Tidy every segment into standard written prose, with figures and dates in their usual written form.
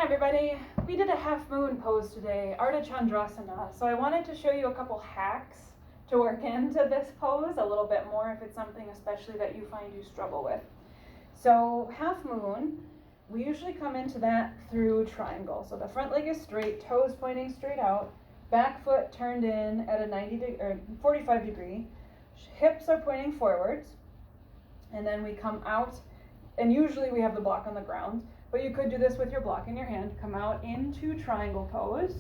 Hi everybody, we did a half moon pose today, Ardha Chandrasana. So I wanted to show you a couple hacks to work into this pose a little bit more if it's something especially that you find you struggle with. So half moon, we usually come into that through triangle. So the front leg is straight, toes pointing straight out, back foot turned in at a 45 degree, hips are pointing forwards, and then we come out, and usually we have the block on the ground. But you could do this with your block in your hand. Come out into triangle pose.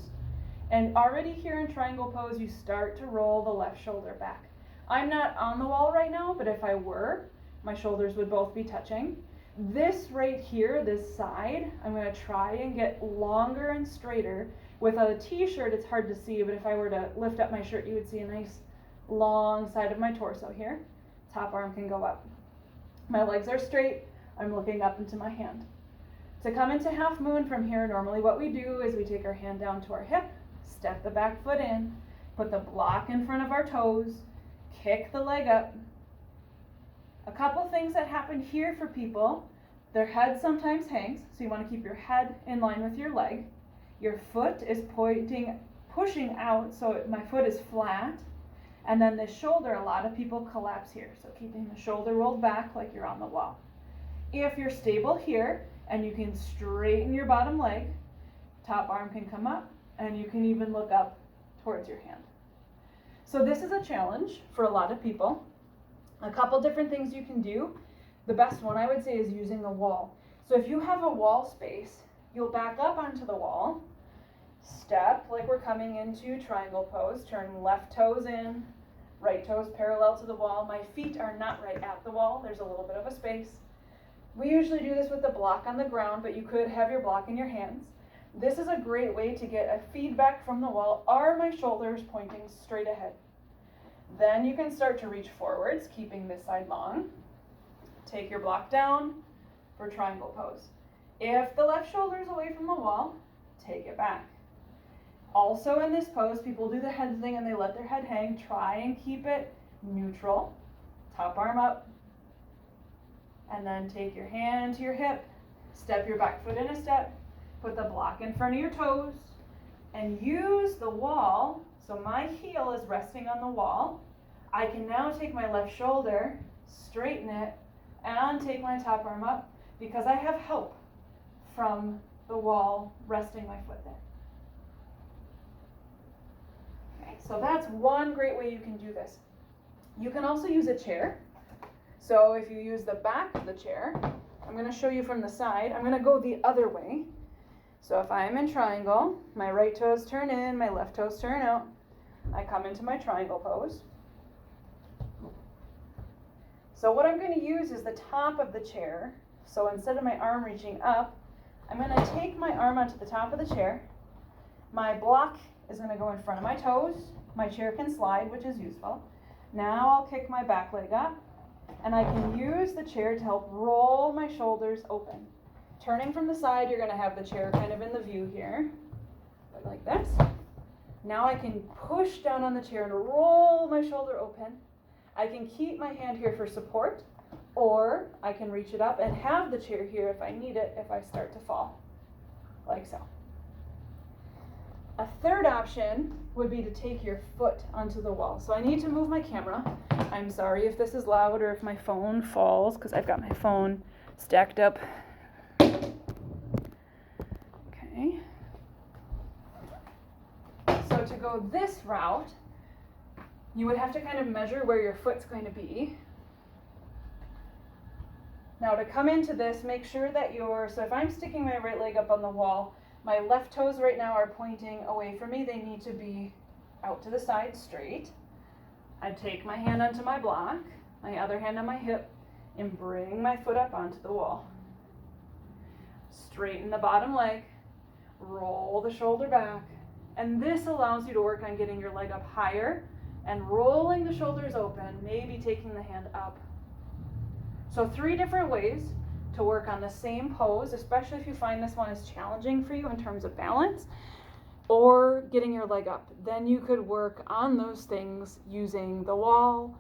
And already here in triangle pose, you start to roll the left shoulder back. I'm not on the wall right now, but if I were, my shoulders would both be touching. This right here, this side, I'm going to try and get longer and straighter. With a t-shirt, it's hard to see, but if I were to lift up my shirt, you would see a nice long side of my torso here. Top arm can go up. My legs are straight. I'm looking up into my hand. To come into half moon from here, normally what we do is we take our hand down to our hip, step the back foot in, put the block in front of our toes, kick the leg up. A couple things that happen here for people, their head sometimes hangs, so you want to keep your head in line with your leg. Your foot is pushing out, so my foot is flat. And then the shoulder, a lot of people collapse here, so keeping the shoulder rolled back like you're on the wall. If you're stable here, and you can straighten your bottom leg, top arm can come up, and you can even look up towards your hand. So this is a challenge for a lot of people. A couple different things you can do. The best one I would say is using the wall. So if you have a wall space, you'll back up onto the wall, step like we're coming into triangle pose, turn left toes in, right toes parallel to the wall. My feet are not right at the wall, there's a little bit of a space. We usually do this with the block on the ground, but you could have your block in your hands. This is a great way to get a feedback from the wall. Are my shoulders pointing straight ahead? Then you can start to reach forwards, keeping this side long. Take your block down for triangle pose. If the left shoulder is away from the wall, take it back. Also in this pose, people do the head thing and they let their head hang. Try and keep it neutral. Top arm up. And then take your hand to your hip, step your back foot in a step, put the block in front of your toes, and use the wall. So my heel is resting on the wall. I can now take my left shoulder, straighten it, and take my top arm up because I have help from the wall resting my foot there. Okay, so that's one great way you can do this. You can also use a chair. So if you use the back of the chair, I'm going to show you from the side. I'm going to go the other way. So if I'm in triangle, my right toes turn in, my left toes turn out. I come into my triangle pose. So what I'm going to use is the top of the chair. So instead of my arm reaching up, I'm going to take my arm onto the top of the chair. My block is going to go in front of my toes. My chair can slide, which is useful. Now I'll kick my back leg up. And I can use the chair to help roll my shoulders open. Turning from the side, you're going to have the chair kind of in the view here, like this. Now I can push down on the chair and roll my shoulder open. I can keep my hand here for support, or I can reach it up and have the chair here if I need it, if I start to fall, like so. A third option would be to take your foot onto the wall. So I need to move my camera. I'm sorry if this is loud or if my phone falls because I've got my phone stacked up. Okay. So to go this route, you would have to kind of measure where your foot's going to be. Now to come into this, make sure that so if I'm sticking my right leg up on the wall, my left toes right now are pointing away from me. They need to be out to the side straight. I take my hand onto my block, my other hand on my hip, and bring my foot up onto the wall. Straighten the bottom leg, roll the shoulder back, and this allows you to work on getting your leg up higher and rolling the shoulders open, maybe taking the hand up. So 3 different ways to work on the same pose, especially if you find this one is challenging for you in terms of balance or getting your leg up. Then you could work on those things using the wall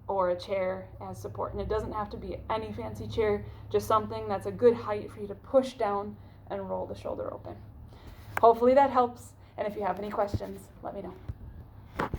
or a chair as support. And it doesn't have to be any fancy chair, just something that's a good height for you to push down and roll the shoulder open. Hopefully that helps, and if you have any questions, let me know.